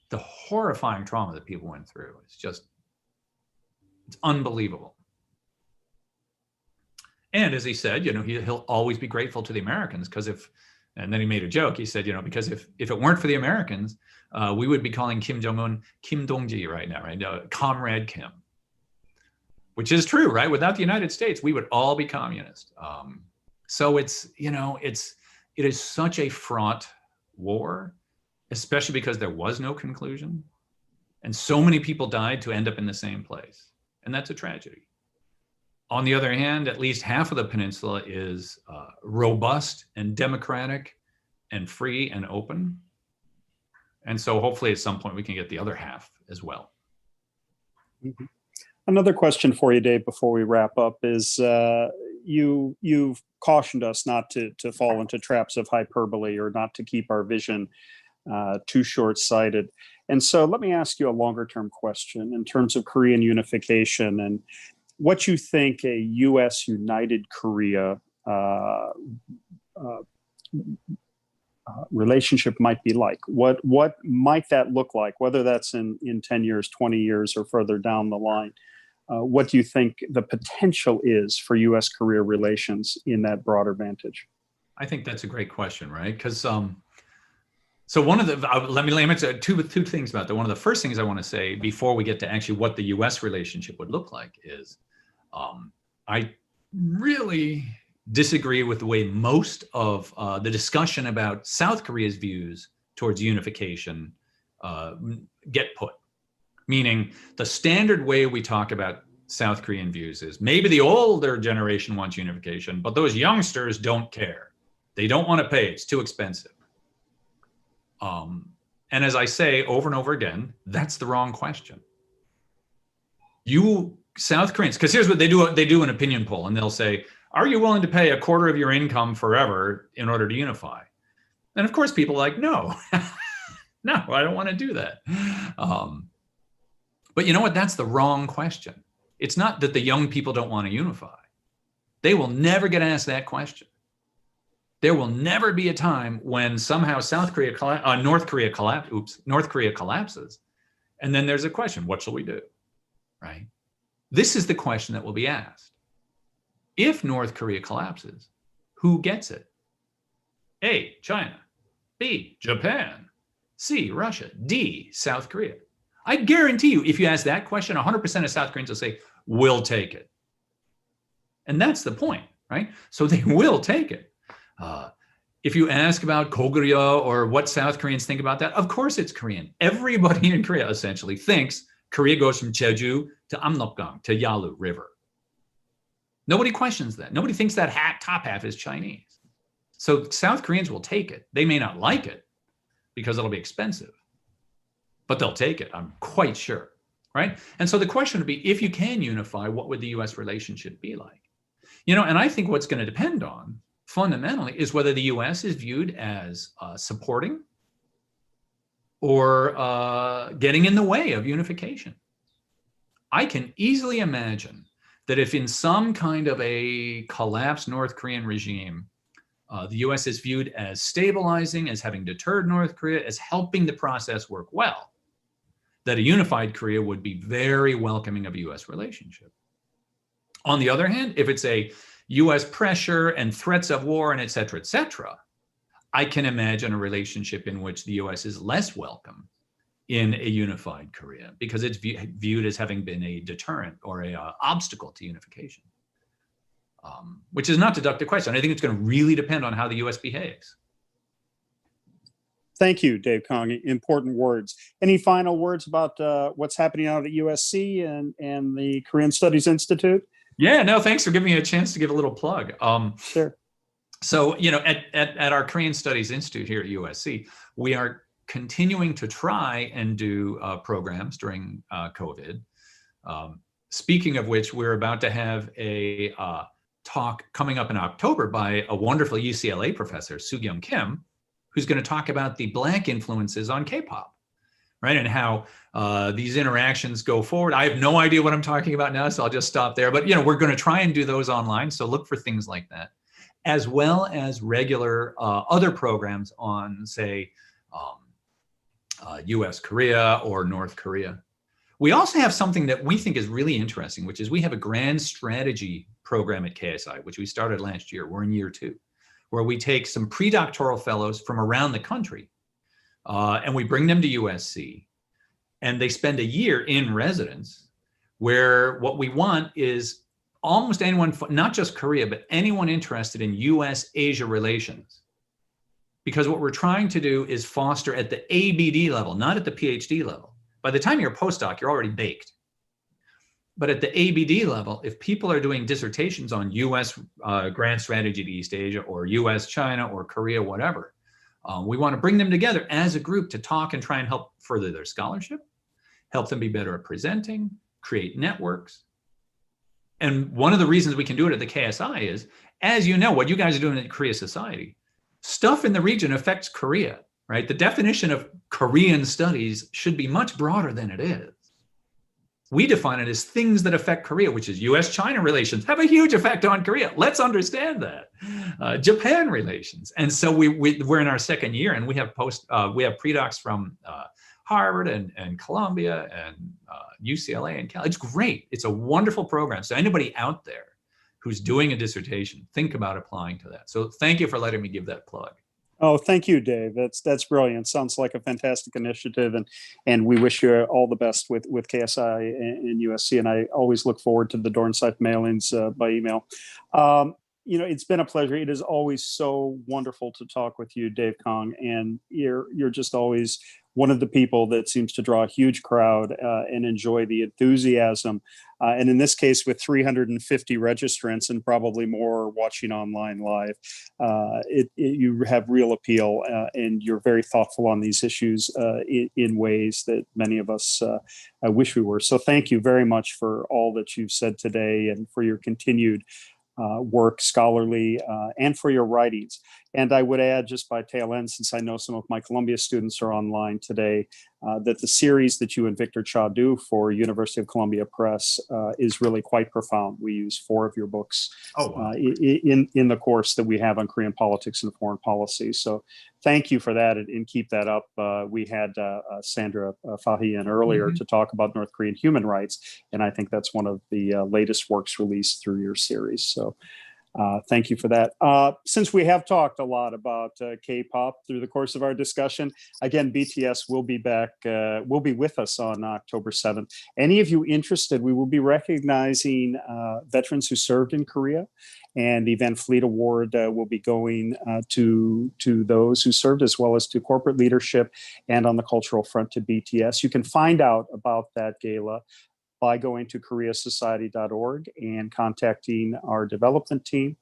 the horrifying trauma that people went through. It's unbelievable. And as he said, he'll always be grateful to the Americans, because and then he made a joke. He said, because if it weren't for the Americans, we would be calling Kim Jong-un Kim Dong-ji right now, right? Comrade Kim, which is true, right? Without the United States, we would all be communist. So it is such a fraught war, especially because there was no conclusion, and so many people died to end up in the same place, and that's a tragedy. On the other hand, at least half of the peninsula is robust and democratic and free and open. And so hopefully at some point we can get the other half as well. Mm-hmm. Another question for you, Dave, before we wrap up is you've cautioned us not to fall into traps of hyperbole, or not to keep our vision too short-sighted. And so let me ask you a longer-term question in terms of Korean unification and what you think a U.S. united Korea relationship might be like. What might that look like, whether that's in 10 years, 20 years, or further down the line? What do you think the potential is for U.S.-Korea relations in that broader vantage? I think that's a great question, right? Because so one of the, let me mention two things about that. One of the first things I want to say before we get to actually what the U.S. relationship would look like is, I really disagree with the way most of the discussion about South Korea's views towards unification get put. Meaning the standard way we talk about South Korean views is maybe the older generation wants unification, but those youngsters don't care. They don't want to pay. It's too expensive. And as I say over and over again, that's the wrong question. You South Koreans, because here's what they do. They do an opinion poll and they'll say, are you willing to pay a quarter of your income forever in order to unify? And of course people are like, no, no, I don't want to do that. But you know what? That's the wrong question. It's not that the young people don't want to unify. They will never get asked that question. There will never be a time when somehow North Korea collapses. And then there's a question, what shall we do? Right? This is the question that will be asked. If North Korea collapses, who gets it? A, China. B, Japan. C, Russia. D, South Korea. I guarantee you, if you ask that question, 100% of South Koreans will say, we'll take it. And that's the point, right? So they will take it. If you ask about Korea or what South Koreans think about that, of course it's Korean. Everybody in Korea essentially thinks Korea goes from Jeju to Amnokgang, to Yalu River. Nobody questions that. Nobody thinks that top half is Chinese. So South Koreans will take it. They may not like it because it'll be expensive, but they'll take it, I'm quite sure, right? And so the question would be, if you can unify, what would the US relationship be like? And I think what's going to depend on fundamentally is whether the US is viewed as supporting or getting in the way of unification. I can easily imagine that if in some kind of a collapsed North Korean regime, the US is viewed as stabilizing, as having deterred North Korea, as helping the process work well, that a unified Korea would be very welcoming of a US relationship. On the other hand, if it's a US pressure and threats of war and et cetera, I can imagine a relationship in which the US is less welcome in a unified Korea because it's viewed as having been a deterrent or a obstacle to unification, which is not to duck the question. I think it's going to really depend on how the US behaves. Thank you, Dave Kang. Important words. Any final words about what's happening out at USC and the Korean Studies Institute? Yeah, no, thanks for giving me a chance to give a little plug. Sure. So, at our Korean Studies Institute here at USC, we are continuing to try and do programs during COVID. Speaking of which, we're about to have a talk coming up in October by a wonderful UCLA professor, Soo-Kyung Kim, who's going to talk about the Black influences on K-pop, right? And how these interactions go forward. I have no idea what I'm talking about now, so I'll just stop there. But, we're going to try and do those online. So look for things like that, as well as regular other programs on, say, US-Korea or North Korea. We also have something that we think is really interesting, which is we have a grand strategy program at KSI, which we started last year. We're in year 2, where we take some pre-doctoral fellows from around the country and we bring them to USC, and they spend a year in residence, where what we want is almost anyone, not just Korea, but anyone interested in US-Asia relations. Because what we're trying to do is foster at the ABD level, not at the PhD level. By the time you're a postdoc, you're already baked. But at the ABD level, if people are doing dissertations on US grand strategy to East Asia or US, China, or Korea, whatever, we want to bring them together as a group to talk and try and help further their scholarship, help them be better at presenting, create networks. And one of the reasons we can do it at the KSI is, as you know, what you guys are doing at Korea Society, stuff in the region affects Korea, right? The definition of Korean studies should be much broader than it is. We define it as things that affect Korea, which is US-China relations have a huge effect on Korea. Let's understand that. Japan relations. And so we're in our second year, and we have pre-docs from Harvard and Columbia and UCLA and Cal. It's great. It's a wonderful program. So anybody out there who's doing a dissertation, think about applying to that. So thank you for letting me give that plug. Oh, thank you, Dave. That's brilliant. Sounds like a fantastic initiative, and we wish you all the best with KSI and USC. And I always look forward to the Dornsife mailings by email. It's been a pleasure. It is always so wonderful to talk with you, Dave Kang, and you're just always one of the people that seems to draw a huge crowd and enjoy the enthusiasm. And in this case, with 350 registrants and probably more watching online live, you have real appeal, and you're very thoughtful on these issues in ways that many of us wish we were. So thank you very much for all that you've said today and for your continued work, scholarly, and for your writings. And I would add, just by tail end, since I know some of my Columbia students are online today, that the series that you and Victor Cha do for University of Columbia Press is really quite profound. We use 4 of your books in the course that we have on Korean politics and foreign policy. So thank you for that, and keep that up. We had Sandra Fahian earlier to talk about North Korean human rights, and I think that's one of the latest works released through your series. So thank you for that. Since we have talked a lot about K-pop through the course of our discussion, again, BTS will be back, will be with us on October 7th. Any of you interested, we will be recognizing veterans who served in Korea, and the Van Fleet Award will be going to those who served, as well as to corporate leadership and on the cultural front to BTS. You can find out about that gala by going to koreasociety.org and contacting our development team.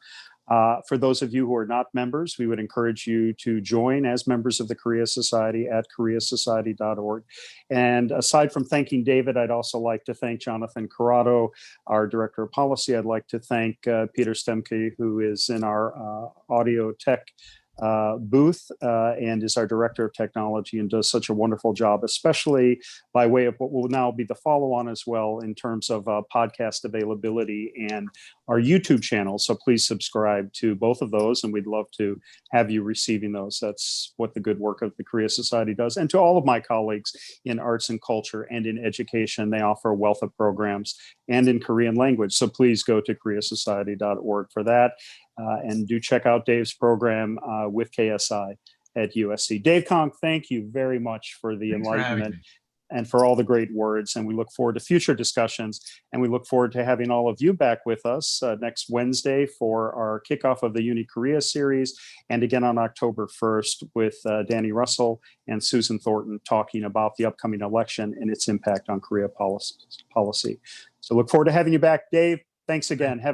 For those of you who are not members, we would encourage you to join as members of the Korea Society at koreasociety.org. And aside from thanking David, I'd also like to thank Jonathan Corrado, our Director of Policy. I'd like to thank Peter Stemke, who is in our audio tech booth and is our Director of Technology and does such a wonderful job, especially by way of what will now be the follow-on as well in terms of podcast availability and our YouTube channel. So please subscribe to both of those, and we'd love to have you receiving those. That's what the good work of the Korea Society does. And to all of my colleagues in arts and culture and in education, they offer a wealth of programs and in Korean language. So please go to koreasociety.org for that. And do check out Dave's program with KSI at USC. Dave Kang, thank you very much for the enlightenment and for all the great words. And we look forward to future discussions. And we look forward to having all of you back with us next Wednesday for our kickoff of the Uni-Korea series. And again on October 1st with Danny Russell and Susan Thornton talking about the upcoming election and its impact on Korea policy. So look forward to having you back, Dave. Thanks again. Have a